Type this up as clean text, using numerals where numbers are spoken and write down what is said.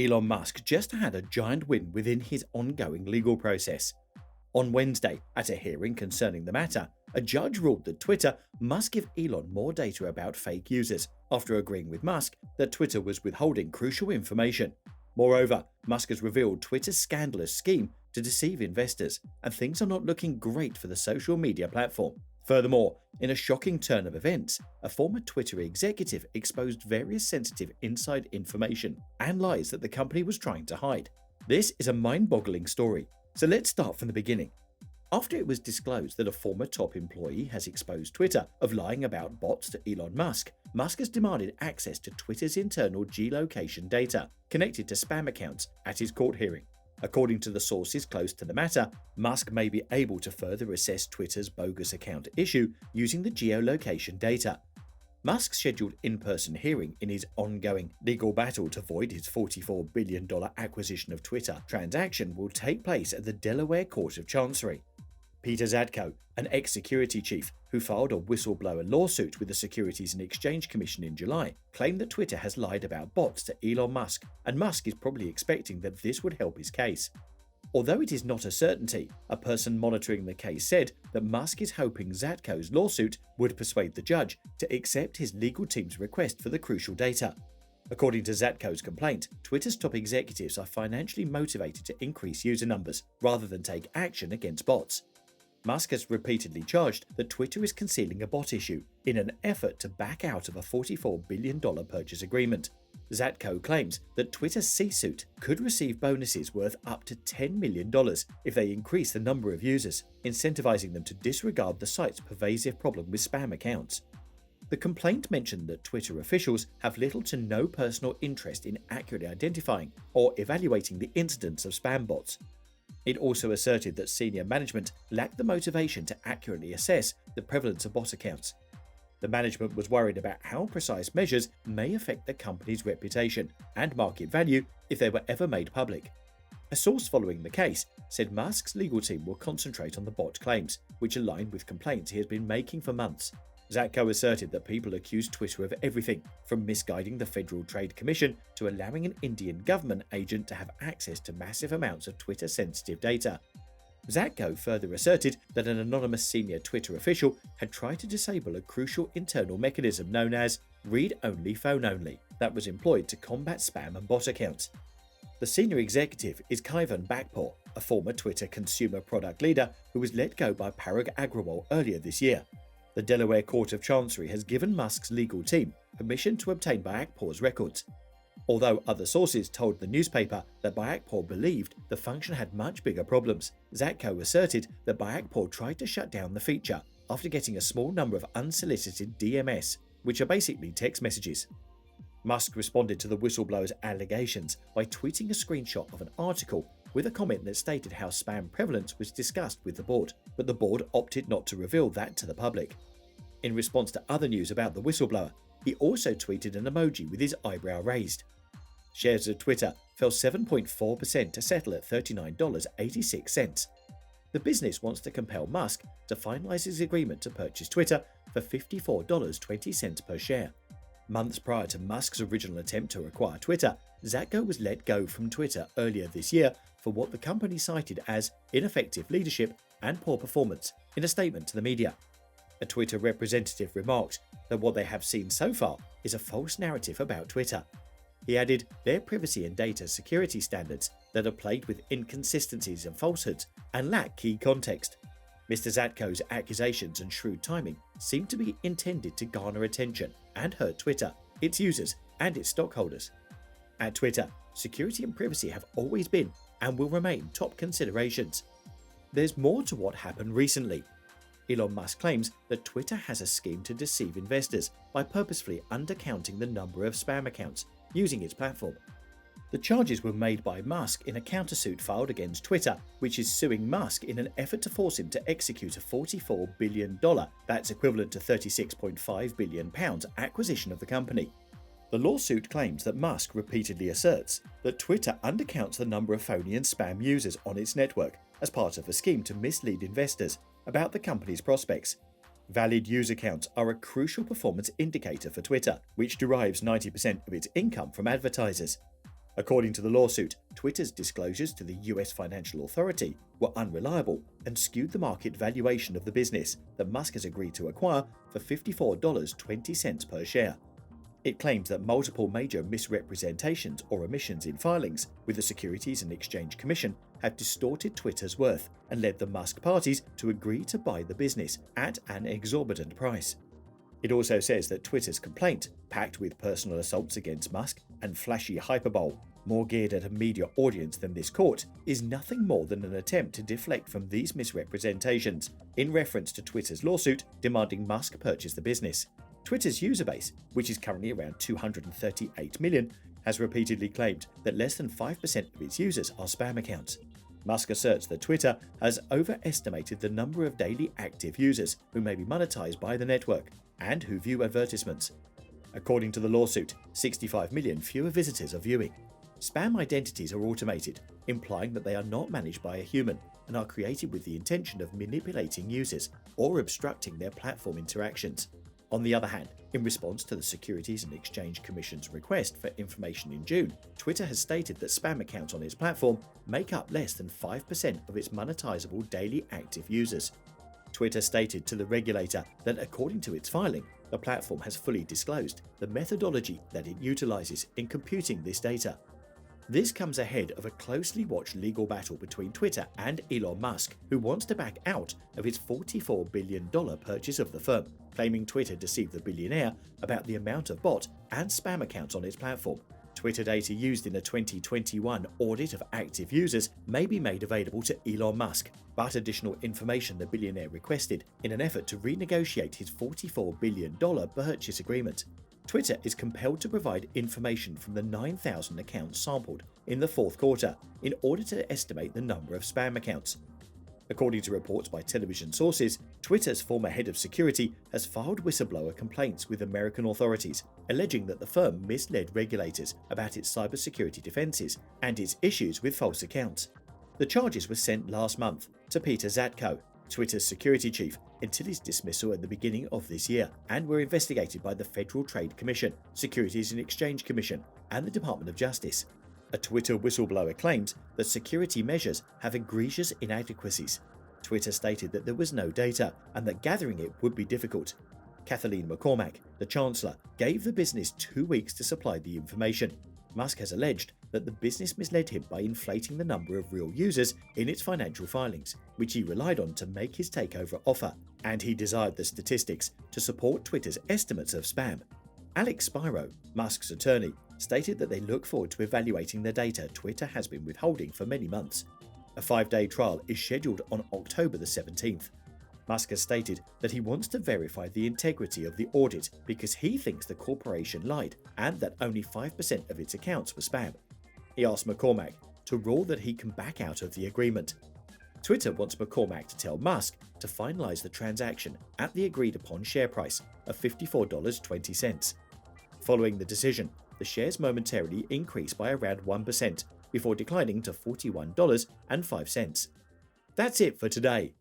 Elon Musk just had a giant win within his ongoing legal process. On Wednesday, at a hearing concerning the matter, a judge ruled that Twitter must give Elon more data about fake users, after agreeing with Musk that Twitter was withholding crucial information. Moreover, Musk has revealed Twitter's scandalous scheme to deceive investors, and things are not looking great for the social media platform. Furthermore, in a shocking turn of events, a former Twitter executive exposed various sensitive inside information and lies that the company was trying to hide. This is a mind-boggling story, so let's start from the beginning. After it was disclosed that a former top employee has exposed Twitter of lying about bots to Elon Musk, Musk has demanded access to Twitter's internal geolocation data connected to spam accounts at his court hearing. According to the sources close to the matter, Musk may be able to further assess Twitter's bogus account issue using the geolocation data. Musk's scheduled in-person hearing in his ongoing legal battle to void his $44 billion acquisition of Twitter transaction will take place at the Delaware Court of Chancery. Peter Zatko, an ex-security chief who filed a whistleblower lawsuit with the Securities and Exchange Commission in July, claimed that Twitter has lied about bots to Elon Musk, and Musk is probably expecting that this would help his case. Although it is not a certainty, a person monitoring the case said that Musk is hoping Zatko's lawsuit would persuade the judge to accept his legal team's request for the crucial data. According to Zatko's complaint, Twitter's top executives are financially motivated to increase user numbers rather than take action against bots. Musk has repeatedly charged that Twitter is concealing a bot issue in an effort to back out of a $44 billion purchase agreement. Zatko claims that Twitter's C-suite could receive bonuses worth up to $10 million if they increase the number of users, incentivizing them to disregard the site's pervasive problem with spam accounts. The complaint mentioned that Twitter officials have little to no personal interest in accurately identifying or evaluating the incidence of spam bots. It also asserted that senior management lacked the motivation to accurately assess the prevalence of bot accounts. The management was worried about how precise measures may affect the company's reputation and market value if they were ever made public. A source following the case said Musk's legal team will concentrate on the bot claims, which aligned with complaints he has been making for months. Zatko asserted that people accused Twitter of everything, from misguiding the Federal Trade Commission to allowing an Indian government agent to have access to massive amounts of Twitter-sensitive data. Zatko further asserted that an anonymous senior Twitter official had tried to disable a crucial internal mechanism known as read-only phone-only that was employed to combat spam and bot accounts. The senior executive is Kaivan Bakpour, a former Twitter consumer product leader who was let go by Parag Agrawal earlier this year. The Delaware Court of Chancery has given Musk's legal team permission to obtain Bakpour's records. Although other sources told the newspaper that Bakpour believed the function had much bigger problems, Zatko asserted that Bakpour tried to shut down the feature after getting a small number of unsolicited DMS, which are basically text messages. Musk responded to the whistleblower's allegations by tweeting a screenshot of an article with a comment that stated how spam prevalence was discussed with the board, but the board opted not to reveal that to the public. In response to other news about the whistleblower, he also tweeted an emoji with his eyebrow raised. Shares of Twitter fell 7.4% to settle at $39.86. The business wants to compel Musk to finalize his agreement to purchase Twitter for $54.20 per share. Months prior to Musk's original attempt to acquire Twitter, Zatko was let go from Twitter earlier this year for what the company cited as ineffective leadership and poor performance in a statement to the media. A Twitter representative remarked that what they have seen so far is a false narrative about Twitter. He added their privacy and data security standards that are plagued with inconsistencies and falsehoods and lack key context. Mr. Zatko's accusations and shrewd timing seem to be intended to garner attention and hurt Twitter, its users, and its stockholders. At Twitter, security and privacy have always been and will remain top considerations. There's more to what happened recently. Elon Musk claims that Twitter has a scheme to deceive investors by purposefully undercounting the number of spam accounts using its platform. The charges were made by Musk in a countersuit filed against Twitter, which is suing Musk in an effort to force him to execute a $44 billion, that's equivalent to £36.5 billion, acquisition of the company. The lawsuit claims that Musk repeatedly asserts that Twitter undercounts the number of phony and spam users on its network as part of a scheme to mislead investors about the company's prospects. Valid user counts are a crucial performance indicator for Twitter, which derives 90% of its income from advertisers. According to the lawsuit, Twitter's disclosures to the US financial authority were unreliable and skewed the market valuation of the business that Musk has agreed to acquire for $54.20 per share. It claims that multiple major misrepresentations or omissions in filings with the Securities and Exchange Commission have distorted Twitter's worth and led the Musk parties to agree to buy the business at an exorbitant price. It also says that Twitter's complaint, packed with personal assaults against Musk and flashy hyperbole, more geared at a media audience than this court, is nothing more than an attempt to deflect from these misrepresentations in reference to Twitter's lawsuit demanding Musk purchase the business. Twitter's user base, which is currently around 238 million, has repeatedly claimed that less than 5% of its users are spam accounts. Musk asserts that Twitter has overestimated the number of daily active users who may be monetized by the network and who view advertisements. According to the lawsuit, 65 million fewer visitors are viewing. Spam identities are automated, implying that they are not managed by a human and are created with the intention of manipulating users or obstructing their platform interactions. On the other hand, in response to the Securities and Exchange Commission's request for information in June, Twitter has stated that spam accounts on its platform make up less than 5% of its monetizable daily active users. Twitter stated to the regulator that according to its filing, the platform has fully disclosed the methodology that it utilizes in computing this data. This comes ahead of a closely watched legal battle between Twitter and Elon Musk, who wants to back out of his $44 billion purchase of the firm, claiming Twitter deceived the billionaire about the amount of bot and spam accounts on its platform. Twitter data used in a 2021 audit of active users may be made available to Elon Musk, but additional information the billionaire requested in an effort to renegotiate his $44 billion purchase agreement. Twitter is compelled to provide information from the 9,000 accounts sampled in the fourth quarter in order to estimate the number of spam accounts. According to reports by television sources, Twitter's former head of security has filed whistleblower complaints with American authorities, alleging that the firm misled regulators about its cybersecurity defenses and its issues with false accounts. The charges were sent last month to Peter Zatko, Twitter's security chief, until his dismissal at the beginning of this year, and were investigated by the Federal Trade Commission, Securities and Exchange Commission, and the Department of Justice. A Twitter whistleblower claims that security measures have egregious inadequacies. Twitter stated that there was no data and that gathering it would be difficult. Kathleen McCormack, the chancellor, gave the business 2 weeks to supply the information. Musk has alleged that the business misled him by inflating the number of real users in its financial filings, which he relied on to make his takeover offer, and he desired the statistics to support Twitter's estimates of spam. Alex Spiro, Musk's attorney, stated that they look forward to evaluating the data Twitter has been withholding for many months. A 5-day trial is scheduled on October the 17th. Musk has stated that he wants to verify the integrity of the audit because he thinks the corporation lied and that only 5% of its accounts were spam. He asked McCormack to rule that he can back out of the agreement. Twitter wants McCormack to tell Musk to finalize the transaction at the agreed-upon share price of $54.20. Following the decision, the shares momentarily increased by around 1% before declining to $41.05. That's it for today.